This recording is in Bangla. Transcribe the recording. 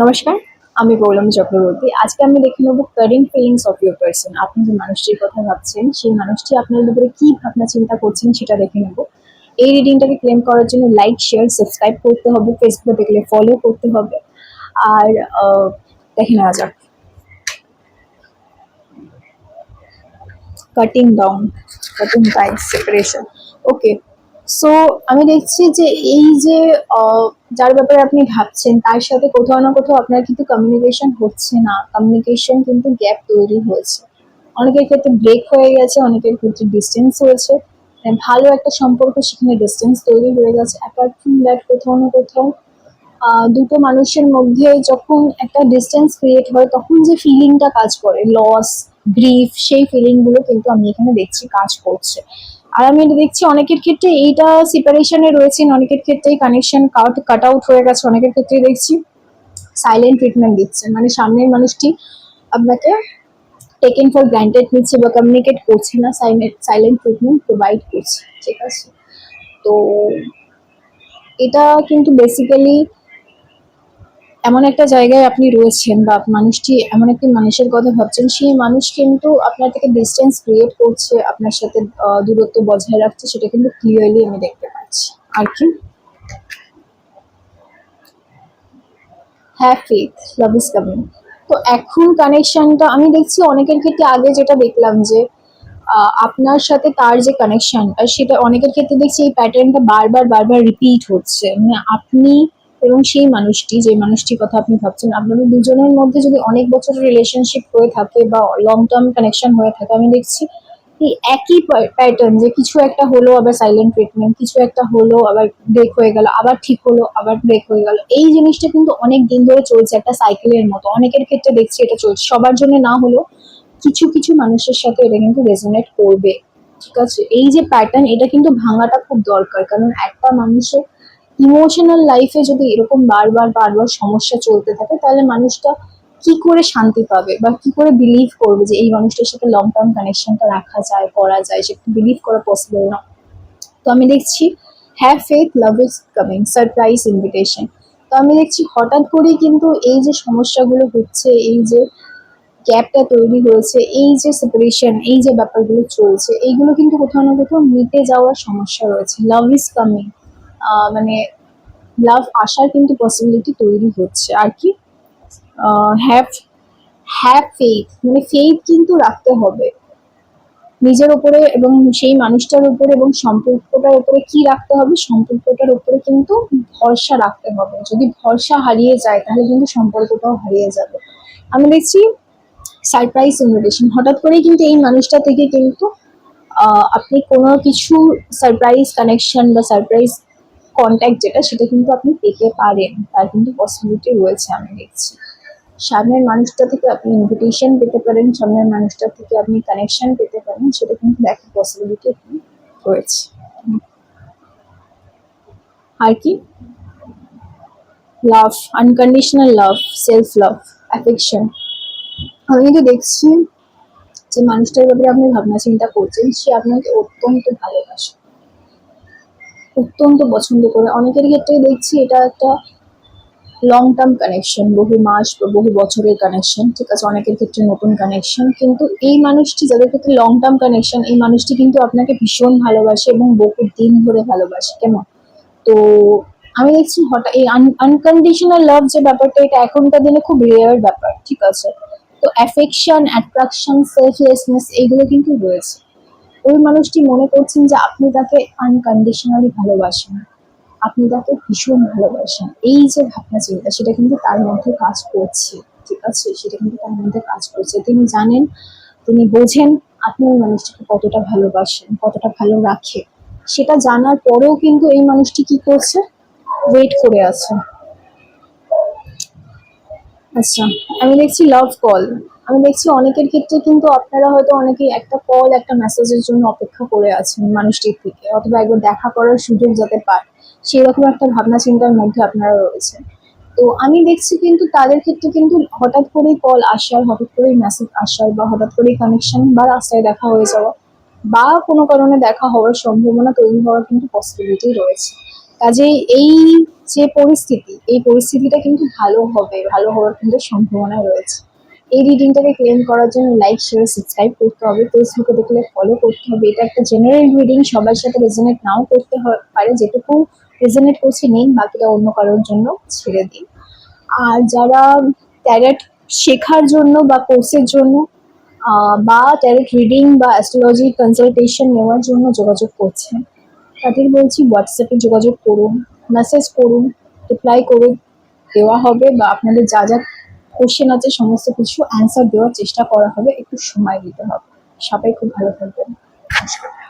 নমস্কার, আমি পৌলমী চক্রবর্তী। আজকে আমি দেখে নেব current feelings of your person. আপনি যে মানুষটির কথা ভাবছেন, সেই মানুষটি আপনার ব্যাপারে কি ভাবনা চিন্তা করছেন সেটা দেখে নেব। এই রিডিংটাকে ক্লেম করার জন্য লাইক, শেয়ার, সাবস্ক্রাইব করতে হবে। ফেসবুকে দেখলে ফলো করতে হবে। আর দেখে নেওয়া যাক। কাটিং ডাউন, কাটিং টাইস, সেপারেশন। ওকে, সো আমি দেখছি যে এই যে যার ব্যাপারে আপনি ভাবছেন তার সাথে কোথাও না কোথাও আপনার কিন্তু কমিউনিকেশন হচ্ছে না, কমিউনিকেশন কিন্তু গ্যাপ তৈরি হয়েছে। অনেকের ক্ষেত্রে ব্রেক হয়ে গেছে, অনেকের ক্ষেত্রে ডিস্টেন্স হয়েছে। ভালো একটা সম্পর্ক সেখানে ডিস্টেন্স তৈরি হয়ে গেছে। অ্যাপার্ট ফ্রম দ্যাট কোথাও না কোথাও দুটো মানুষের মধ্যে যখন একটা ডিস্টেন্স ক্রিয়েট হয় তখন যে ফিলিংটা কাজ করে, লস, গ্রিফ, সেই ফিলিংগুলো কিন্তু আমি এখানে দেখছি কাজ করছে। আর আমি এটা দেখছি অনেকের ক্ষেত্রে এইটা সেপারেশনে রয়েছেন, অনেকের ক্ষেত্রে কানেকশন কাট আউট হয়ে গেছে, অনেকের ক্ষেত্রে দেখছি সাইলেন্ট ট্রিটমেন্ট দিচ্ছেন, মানে সামনের মানুষটি আপনাকে টেকেন ফর গ্রান্টেড নিচ্ছে বা কমিউনিকেট করছে না, সাইলেন্ট ট্রিটমেন্ট প্রোভাইড করছে। ঠিক আছে, তো এটা কিন্তু বেসিক্যালি এমন একটা জায়গায় আপনি রয়েছেন বা মানুষটি এমন একটি মানুষের কথা ভাবছেন, সেই মানুষ কিন্তু আপনার থেকে ডিস্টেন্স ক্রিয়েট করছে, আপনার সাথে দূরত্ব বজায় রাখছে, সেটা কিন্তু ক্লিয়ারলি আমি দেখতে পাচ্ছি। আর কি, have faith, love is coming. তো এখন কানেকশনটা আমি দেখছি অনেকের ক্ষেত্রে, আগে যেটা দেখলাম যে আপনার সাথে তার যে কানেকশনটা, সেটা অনেকের ক্ষেত্রে দেখছি এই প্যাটার্নটা বারবার বারবার রিপিট হচ্ছে। মানে আপনি এবং সেই মানুষটি, যে মানুষটির কথা আপনি ভাবছেন, আপনাদের দুজনের মধ্যে যদি অনেক বছরের রিলেশনশিপ হয়ে থাকে বা লং টার্ম কানেকশন হয়ে থাকে, আমি দেখছি এই একই প্যাটার্ন, যে কিছু একটা হলো আবার সাইলেন্ট ট্রিটমেন্ট, কিছু একটা হলো আবার ব্রেক হয়ে গেল, আবার ঠিক হলো আবার ব্রেক হয়ে গেল। এই জিনিসটা কিন্তু অনেক দিন ধরে চলছে, একটা সাইকেলের মতো। অনেকের ক্ষেত্রে দেখছি এটা চলছে, সবার জন্য না হলেও কিছু কিছু মানুষের সাথে এটা কিন্তু রেজোনেট করবে। ঠিক আছে, এই যে প্যাটার্ন, এটা কিন্তু ভাঙাটা খুব দরকার। কারণ একটা মানুষের ইমোশনাল লাইফে যদি এরকম বারবার বারবার সমস্যা চলতে থাকে, তাহলে মানুষটা কি করে শান্তি পাবে বা কি করে বিলিভ করবে যে এই মানুষটার সাথে লং টার্ম কানেকশনটা রাখা যায়, করা যায়, সেটা বিলিভ করা পসিবল না। তো আমি দেখছি have faith, love is coming, surprise invitation. তো আমি দেখছি হঠাৎ করেই কিন্তু এই যে সমস্যাগুলো হচ্ছে, এই যে গ্যাপটা তৈরি হয়েছে, এই যে সেপারেশন, এই যে ব্যাপারগুলো চলছে, এইগুলো কিন্তু কোথাও না কোথাও মিটে যাওয়ার সমস্যা রয়েছে। লাভ ইজ কামিং, মানে লাভ আসার কিন্তু পসিবিলিটি তৈরি হচ্ছে। আর কি, হ্যাভ হ্যাভ ফেইথ, মানে ফেইথ কিন্তু রাখতে হবে নিজের উপরে এবং সেই মানুষটার উপরে, এবং সম্পর্কটার উপরে কি রাখতে হবে, সম্পর্কটার উপরে কিন্তু ভরসা রাখতে হবে। যদি ভরসা হারিয়ে যায় তাহলে কিন্তু সম্পর্কটাও হারিয়ে যাবে। আমি দেখছি সারপ্রাইজ ইনভিটেশন, হঠাৎ করেই কিন্তু এই মানুষটা থেকে কিন্তু আপনি কোনো কিছু সারপ্রাইজ কানেকশন বা সারপ্রাইজ কন্ট্যাক্ট যেটা, সেটা কিন্তু আপনি পেতে পারেন, তার কিন্তু পসিবিলিটি রয়েছে আমি দেখছি। সামনের মানুষটা থেকে আপনি ইনভিটেশন পেতে পারেন, সামনের মানুষটা থেকে আপনি কানেকশন পেতে পারেন, সেটা কিন্তু দেখার পসিবিলিটি রয়েছে। আর কি, love, unconditional love, self love, affection. আমি কিন্তু দেখছি যে মানুষটার ব্যাপারে আপনি ভাবনা চিন্তা করছেন, সে আপনাকে অত্যন্ত ভালোবাসে, অত্যন্ত পছন্দ করে। অনেকের ক্ষেত্রে দেখছি এটা একটা লং টার্ম কানেকশন, বহু মাস বা বহু বছরের কানেকশন। ঠিক আছে, অনেকের ক্ষেত্রে নতুন কানেকশন, কিন্তু এই মানুষটি, যাদের ক্ষেত্রে লং টার্ম কানেকশন, এই মানুষটি কিন্তু আপনাকে ভীষণ ভালোবাসে এবং বহু দিন ধরে ভালোবাসে। কেমন, তো আমি দেখছি হঠাৎ এই আনকন্ডিশনাল লাভ যে ব্যাপারটা, এটা এখনকার দিনে খুব রেয়ার ব্যাপার। ঠিক আছে, তো অ্যাফেকশন, অ্যাট্রাকশন, সেলফলেসনেস, এইগুলো কিন্তু রয়েছে। ওই মানুষটি মনে করছেন যে আপনি তাকে আনকন্ডিশনালি ভালোবাসেন, আপনি তাকে ভীষণ ভালোবাসেন। এই যে ভাবনা চিন্তা, সেটা কিন্তু তার মধ্যে কাজ করছে। ঠিক আছে, সেটা কিন্তু তার মধ্যে কাজ করছে। তিনি জানেন, তিনি বোঝেন আপনি ওই মানুষটাকে কতটা ভালোবাসেন, কতটা ভালো রাখে। সেটা জানার পরেও কিন্তু এই মানুষটি কি করছে, ওয়েট করে আছে। আচ্ছা, আমি দেখছি লাভ কল। আমি দেখছি অনেকের ক্ষেত্রে কিন্তু আপনারা হয়তো অনেকেই একটা কল, একটা মেসেজের জন্য অপেক্ষা করে আছেন মানুষটির থেকে, অথবা একবার দেখা করার সুযোগ যাতে পায়, সেই রকম একটা ভাবনা চিন্তার মধ্যে আপনারা রয়েছেন। তো আমি দেখছি কিন্তু তাদের ক্ষেত্রে কিন্তু হঠাৎ করেই কল আসার, হঠাৎ করেই মেসেজ আসার, বা হঠাৎ করেই কানেকশন বা রাস্তায় দেখা হয়ে যাওয়া, বা কোনো কারণে দেখা হওয়ার সম্ভাবনা তৈরি হওয়ার কিন্তু পসিবিলিটি রয়েছে। কাজেই এই যে পরিস্থিতি, এই পরিস্থিতিটা কিন্তু ভালো হবে, ভালো হওয়ার কিন্তু সম্ভাবনা রয়েছে। এই রিডিংটাকে ক্লেম করার জন্য লাইক, শেয়ার, সাবস্ক্রাইব করতে হবে। ফেসবুকে দেখলে ফলো করতে হবে। এটা একটা জেনারেল রিডিং, সবার সাথে রেজোনেট নাও করতে পারে, যেটুকু রেজোনেট করছে নিন, বাকিটা অন্য কারোর জন্য ছেড়ে দিন। আর যারা ট্যারট শেখার জন্য বা কোর্সের জন্য বা ট্যারট রিডিং বা অ্যাস্ট্রোলজি কনসালটেশন নেওয়ার জন্য যোগাযোগ করছেন, তাদের বলছি হোয়াটসঅ্যাপে যোগাযোগ করুন, মেসেজ করুন, রিপ্লাই করে দেওয়া হবে, বা আপনাদের যা যা কোশ্চেন আছে সমস্ত কিছু অ্যান্সার দেওয়ার চেষ্টা করা হবে। একটু সময় দিতে হবে। সবাই খুব ভালো থাকবেন। নমস্কার।